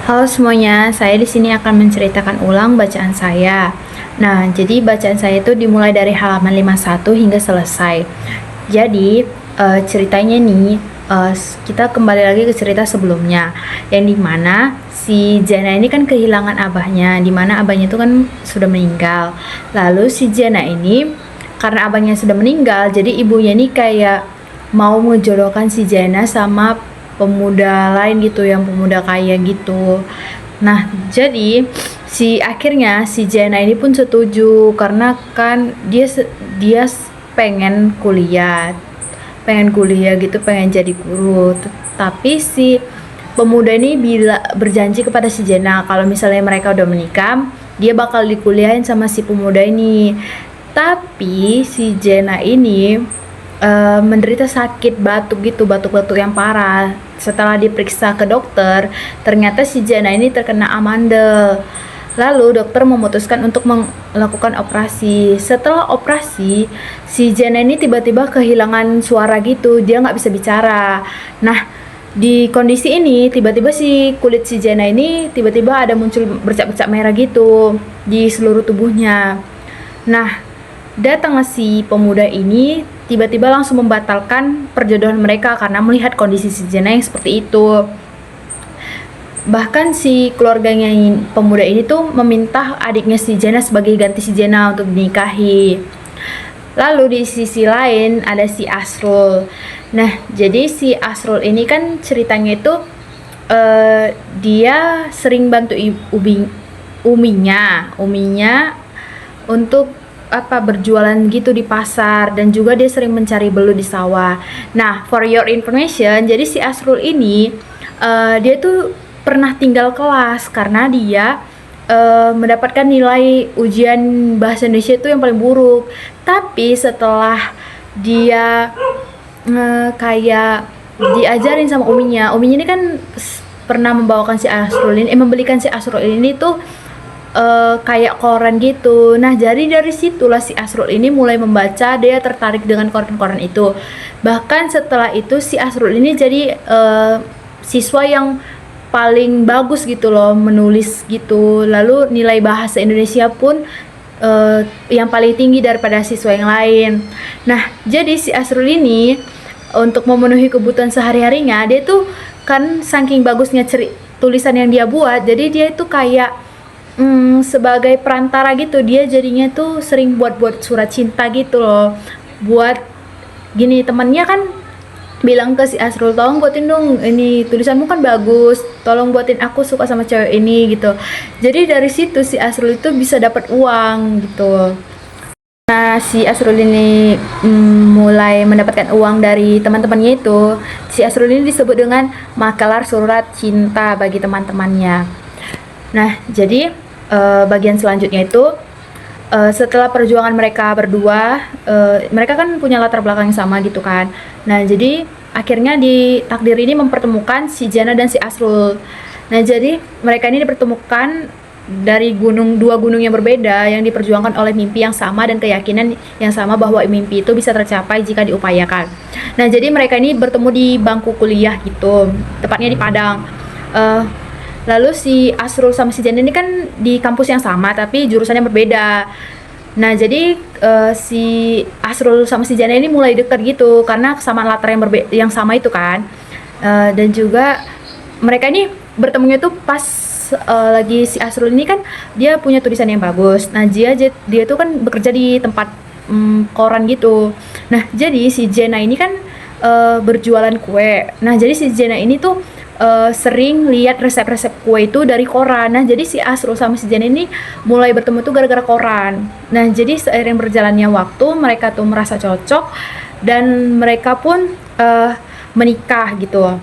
Halo semuanya, saya di sini akan menceritakan ulang bacaan saya. Nah, jadi bacaan saya itu dimulai dari halaman 51 hingga selesai. Jadi, ceritanya nih, kita kembali lagi ke cerita sebelumnya, yang dimana si Jana ini kan kehilangan abahnya, dimana abahnya itu kan sudah meninggal. Lalu si Jana ini, karena abahnya sudah meninggal, jadi ibunya ini kayak mau menjodohkan si Jana sama pemuda lain gitu, yang pemuda kaya gitu. Nah, jadi akhirnya si Jana ini pun setuju karena kan dia pengen kuliah gitu, pengen jadi guru. Tapi si pemuda ini berjanji kepada si Jana kalau misalnya mereka udah menikah, dia bakal dikuliahin sama si pemuda ini. Tapi si Jana ini menderita sakit batuk gitu, batuk-batuk yang parah. Setelah diperiksa ke dokter, ternyata si Jana ini terkena amandel. Lalu dokter memutuskan untuk melakukan operasi. Setelah operasi, si Jana ini tiba-tiba kehilangan suara gitu, dia nggak bisa bicara. Nah, di kondisi ini tiba-tiba si kulit si Jana ini tiba-tiba ada muncul bercak-bercak merah gitu di seluruh tubuhnya. Nah, datanglah si pemuda ini tiba-tiba langsung membatalkan perjodohan mereka karena melihat kondisi si Jana yang seperti itu. Bahkan si keluarganya pemuda ini tuh meminta adiknya si Jana sebagai ganti si Jana untuk dinikahi. Lalu di sisi lain ada si Asrul. Nah, jadi si Asrul ini kan ceritanya itu dia sering bantu uminya untuk berjualan gitu di pasar, dan juga dia sering mencari belut di sawah. Nah, for your information, jadi si Asrul ini dia tuh pernah tinggal kelas karena dia mendapatkan nilai ujian bahasa Indonesia itu yang paling buruk. Tapi setelah dia kayak diajarin sama uminya ini kan pernah membawakan si Asrul ini, membelikan si Asrul ini tuh kayak koran gitu. Nah, jadi dari situlah si Asrul ini mulai membaca, dia tertarik dengan koran-koran itu. Bahkan setelah itu si Asrul ini jadi siswa yang paling bagus gitu loh, menulis gitu. Lalu nilai bahasa Indonesia pun yang paling tinggi daripada siswa yang lain. Nah, jadi si Asrul ini untuk memenuhi kebutuhan sehari-harinya, dia tuh kan saking bagusnya tulisan yang dia buat, jadi dia itu kayak sebagai perantara gitu. Dia jadinya tuh sering buat surat cinta gitu loh. Buat gini, temennya kan bilang ke si Asrul, tolong buatin dong, ini tulisanmu kan bagus, tolong buatin, aku suka sama cewek ini gitu. Jadi dari situ si Asrul itu bisa dapat uang gitu. Nah, si Asrul ini mulai mendapatkan uang dari teman-temannya itu. Si Asrul ini disebut dengan makalar surat cinta bagi teman-temannya. Nah, jadi bagian selanjutnya itu setelah perjuangan mereka berdua, mereka kan punya latar belakang yang sama gitu kan. Nah, jadi akhirnya di takdir ini mempertemukan si Jana dan si Asrul. Nah, jadi mereka ini dipertemukan dari dua gunung yang berbeda yang diperjuangkan oleh mimpi yang sama dan keyakinan yang sama bahwa mimpi itu bisa tercapai jika diupayakan. Nah, jadi mereka ini bertemu di bangku kuliah gitu, tepatnya di Padang. Lalu si Asrul sama si Jana ini kan di kampus yang sama tapi jurusannya berbeda. Nah, jadi si Asrul sama si Jana ini mulai dekat gitu karena kesamaan latar yang sama itu kan. Dan juga mereka ini bertemunya tuh pas lagi si Asrul ini kan dia punya tulisan yang bagus. Nah, dia tuh kan bekerja di tempat koran gitu. Nah, jadi si Jana ini kan berjualan kue. Nah, jadi si Jana ini tuh sering lihat resep-resep kue itu dari koran. Nah, jadi si Asrul sama si Jana ini mulai bertemu tuh gara-gara koran. Nah, jadi seiring berjalannya waktu, mereka tuh merasa cocok dan mereka pun menikah gitu.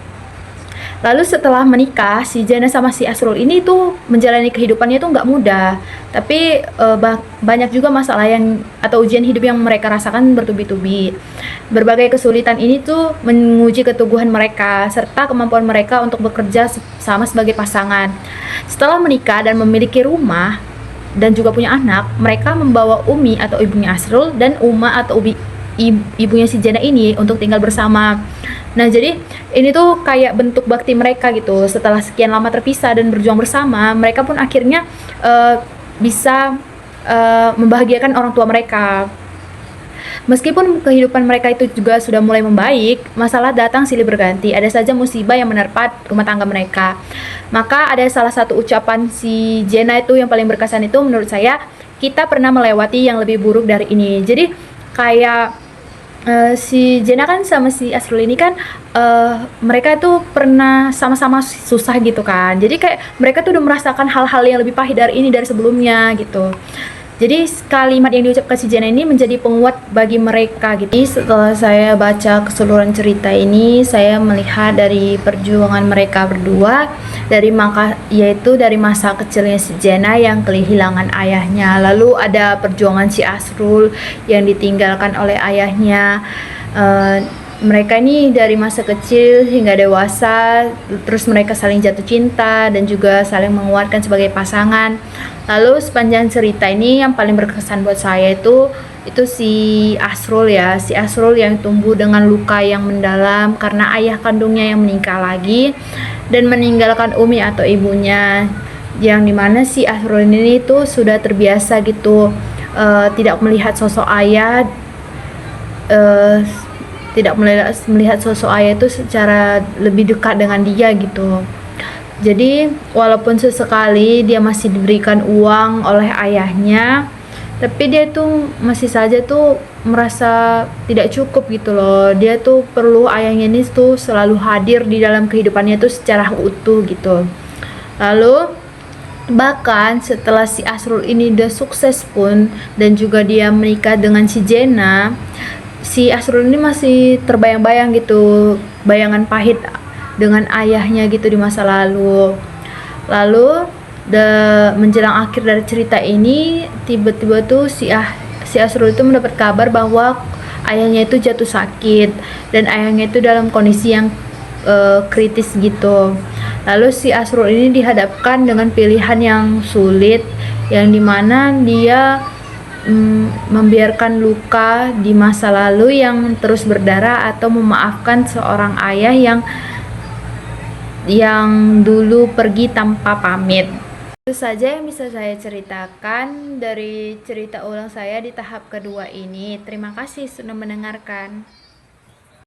Lalu setelah menikah, si Jana sama si Asrul ini tuh menjalani kehidupannya tuh nggak mudah. Tapi banyak juga masalah atau ujian hidup yang mereka rasakan bertubi-tubi. Berbagai kesulitan ini tuh menguji keteguhan mereka serta kemampuan mereka untuk bekerja sama sebagai pasangan. Setelah menikah dan memiliki rumah dan juga punya anak, mereka membawa Umi atau ibunya Asrul dan Uma atau ibunya si Jana ini untuk tinggal bersama. Nah, jadi ini tuh kayak bentuk bakti mereka gitu. Setelah sekian lama terpisah dan berjuang bersama, mereka pun akhirnya bisa membahagiakan orang tua mereka. Meskipun kehidupan mereka itu juga sudah mulai membaik, masalah datang silih berganti. Ada saja musibah yang menerpa rumah tangga mereka. Maka ada salah satu ucapan si Jenna itu yang paling berkesan itu menurut saya, kita pernah melewati yang lebih buruk dari ini. Jadi kayak si Jenna kan sama si Asrul ini kan mereka itu pernah sama-sama susah gitu kan. Jadi kayak mereka tuh udah merasakan hal-hal yang lebih pahit dari ini dari sebelumnya gitu. Jadi kalimat yang diucapkan si Jenna ini menjadi penguat bagi mereka gitu. Setelah saya baca keseluruhan cerita ini, saya melihat dari perjuangan mereka berdua yaitu dari masa kecilnya si Jenna yang kehilangan ayahnya. Lalu ada perjuangan si Asrul yang ditinggalkan oleh ayahnya. Mereka ini dari masa kecil hingga dewasa, terus mereka saling jatuh cinta dan juga saling menguatkan sebagai pasangan. Lalu sepanjang cerita ini yang paling berkesan buat saya itu si Asrul ya, si Asrul yang tumbuh dengan luka yang mendalam karena ayah kandungnya yang menikah lagi dan meninggalkan Umi atau ibunya, yang dimana si Asrul ini tuh sudah terbiasa gitu tidak melihat sosok ayah, tidak melihat sosok ayah itu secara lebih dekat dengan dia gitu. Jadi walaupun sesekali dia masih diberikan uang oleh ayahnya, tapi dia tuh masih saja tuh merasa tidak cukup gitu loh. Dia tuh perlu ayahnya ini tuh selalu hadir di dalam kehidupannya tuh secara utuh gitu. Lalu bahkan setelah si Asrul ini udah sukses pun dan juga dia menikah dengan si Jenna, si Asrul ini masih terbayang-bayang gitu, bayangan pahit dengan ayahnya gitu di masa lalu. Lalu menjelang akhir dari cerita ini, tiba-tiba tuh si Asrul itu mendapat kabar bahwa ayahnya itu jatuh sakit dan ayahnya itu dalam kondisi yang kritis gitu. Lalu si Asrul ini dihadapkan dengan pilihan yang sulit, yang dimana dia membiarkan luka di masa lalu yang terus berdarah atau memaafkan seorang ayah yang dulu pergi tanpa pamit. Itu saja yang bisa saya ceritakan dari cerita ulang saya di tahap kedua ini. Terima kasih sudah mendengarkan.